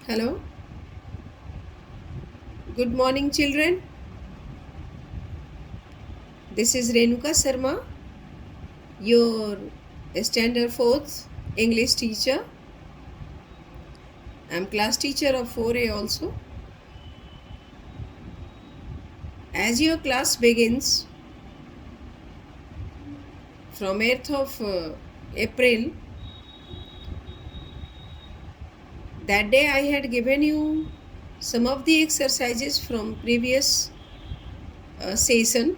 Hello, good morning, children. This is Renuka Sharma, your Standard 4th English teacher. I am class teacher of 4A also. As your class begins from 8th of April, that day I had given you some of the exercises from previous session.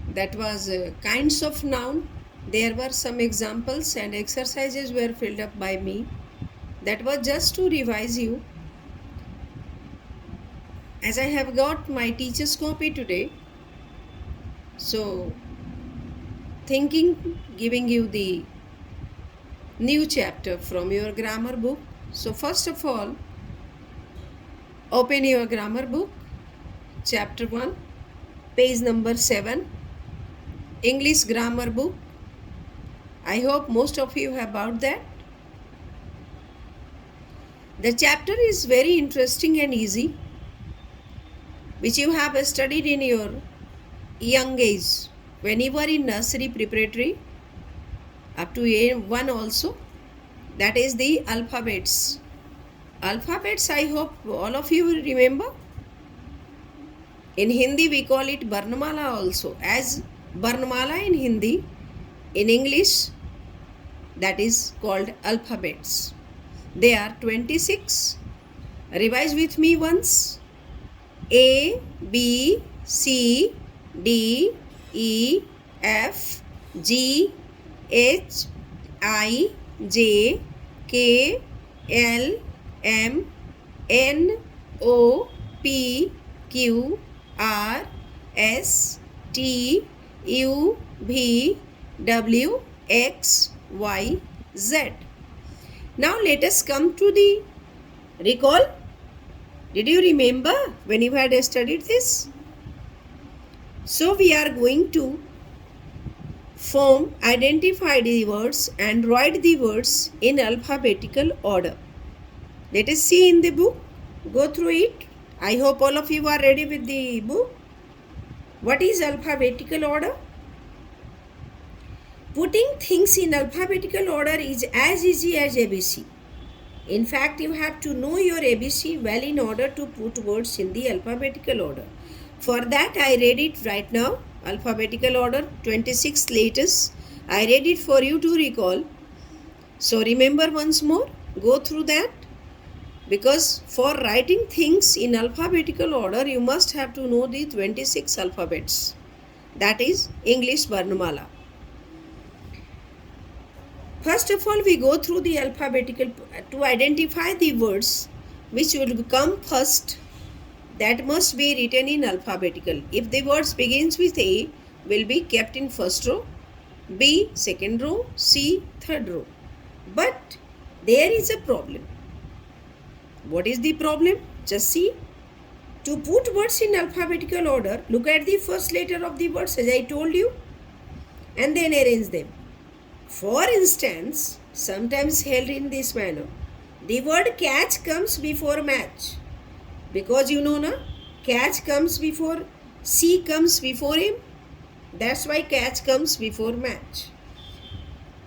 That was kinds of noun. There were some examples and exercises were filled up by me. That was just to revise you. As I have got my teacher's copy today, so thinking giving you the new chapter from your grammar book. So first of all, open your grammar book, chapter 1, page number 7, English grammar book. I hope most of you have about that. The chapter is very interesting and easy, which you have studied in your young age when you were in nursery preparatory up to A1 also. That is the alphabets. Alphabets, I hope all of you will remember. In Hindi we call it Varnamala also. As Varnamala in Hindi, in English that is called alphabets. They are 26. Revise with me once. A, B, C, D, E, F, G, H, I, J, K, L, M, N, O, P, Q, R, S, T, U, V, W, X, Y, Z. Now let us come to the recall. Did you remember when you had studied this? So we are going to identify the words and write the words in alphabetical order. Let us see in the book. Go through it. I hope all of you are ready with the book. What is alphabetical order? Putting things in alphabetical order is as easy as ABC. In fact, you have to know your ABC well in order to put words in the alphabetical order. For that, I read it right now. Alphabetical order, 26 letters. I read it for you to recall. So remember once more. Go through that. Because for writing things in alphabetical order, you must have to know the 26 alphabets. That is English Varnamala. First of all, we go through the alphabetical to identify the words which will come first. That must be written in alphabetical. If the words begins with A, will be kept in first row, B second row, C third row. But there is a problem. What is the problem? Just see. To put words in alphabetical order, look at the first letter of the words as I told you and then arrange them. For instance, sometimes held in this manner. The word catch comes before match. Because you know na, catch comes before, C comes before him. That's why catch comes before match.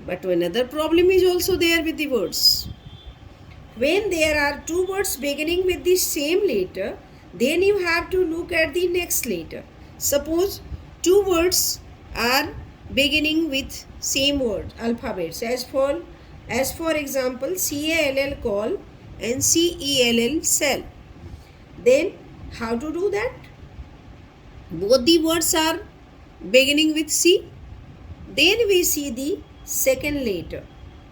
But another problem is also there with the words. When there are two words beginning with the same letter, then you have to look at the next letter. Suppose two words are beginning with same word, alphabets. As for example, CALL call and CELL cell. Then how to do that? Both the words are beginning with C. Then we see the second letter,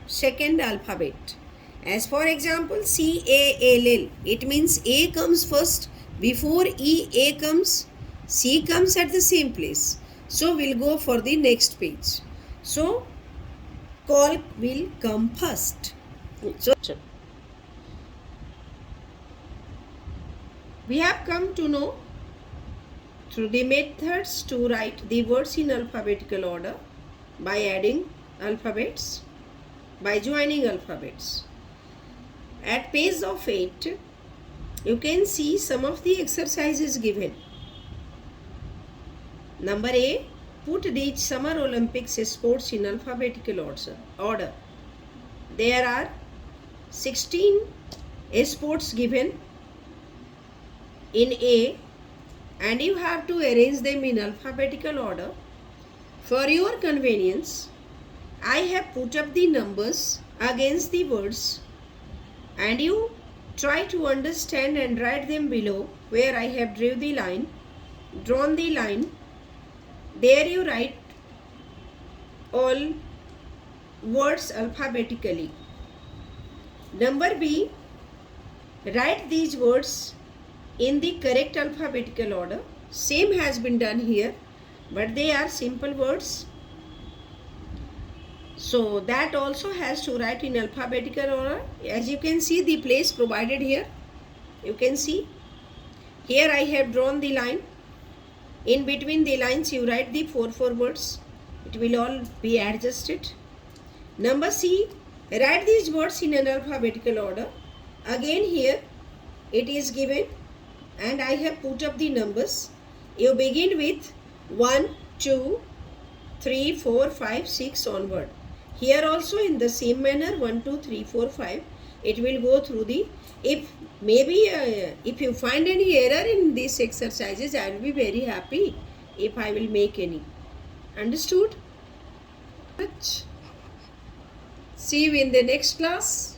second alphabet. As for example, CALL, it means A comes first. Before E, A comes, C comes at the same place. So we'll go for the next page. So call will come first. So we have come to know through the methods to write the words in alphabetical order by adding alphabets, by joining alphabets. At page of 8, you can see some of the exercises given. Number A, put these Summer Olympics sports in alphabetical order. There are 16 sports given in A, and you have to arrange them in alphabetical order. For your convenience, I have put up the numbers against the words, and you try to understand and write them below where I have drawn the line. There you write all words alphabetically. Number B, write these words in the correct alphabetical order. Same has been done here, but they are simple words. So that also has to write in alphabetical order. As you can see, the place provided here, you can see here I have drawn the line. In between the lines you write the four words. It will all be adjusted. Number C, write these words in an alphabetical order. Again here it is given and I have put up the numbers. You begin with 1, 2, 3, 4, 5, 6 onward. Here also in the same manner 1, 2, 3, 4, 5. It will go through the, if you find any error in these exercises, I will be very happy if I will make any. Understood? See you in the next class.